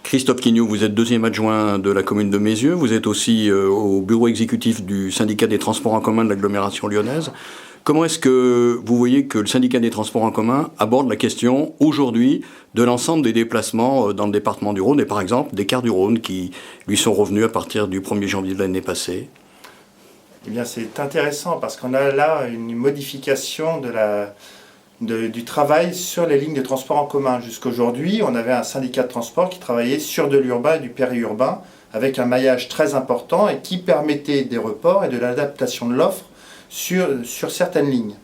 Christophe Quignou, vous êtes deuxième adjoint de la commune de Mézieux. Vous êtes aussi au bureau exécutif du syndicat des transports en commun de l'agglomération lyonnaise. Comment est-ce que vous voyez que le syndicat des transports en commun aborde la question aujourd'hui de l'ensemble des déplacements dans le département du Rhône et par exemple des cars du Rhône qui lui sont revenus à partir du 1er janvier de l'année passée? Eh bien, c'est intéressant parce qu'on a là une modification du travail sur les lignes de transport en commun. Jusqu'aujourd'hui, on avait un syndicat de transport qui travaillait sur de l'urbain et du périurbain avec un maillage très important et qui permettait des reports et de l'adaptation de l'offre sur certaines lignes.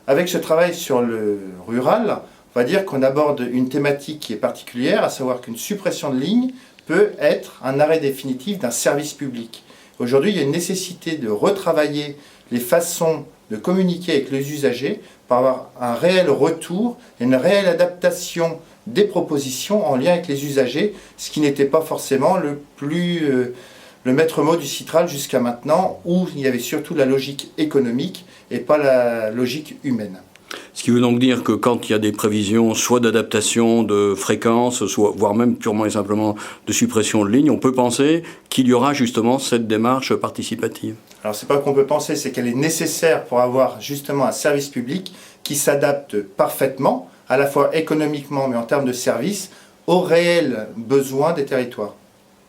Avec ce travail sur le rural, on va dire qu'on aborde une thématique qui est particulière, à savoir qu'une suppression de ligne peut être un arrêt définitif d'un service public. Aujourd'hui, il y a une nécessité de retravailler les façons de communiquer avec les usagers pour avoir un réel retour et une réelle adaptation des propositions en lien avec les usagers, ce qui n'était pas forcément le maître mot du Citral jusqu'à maintenant, où il y avait surtout la logique économique et pas la logique humaine. Ce qui veut donc dire que quand il y a des prévisions soit d'adaptation de fréquences, soit, voire même purement et simplement de suppression de lignes, on peut penser qu'il y aura justement cette démarche participative. Alors c'est pas qu'on peut penser, c'est qu'elle est nécessaire pour avoir justement un service public qui s'adapte parfaitement, à la fois économiquement mais en termes de service, aux réels besoins des territoires.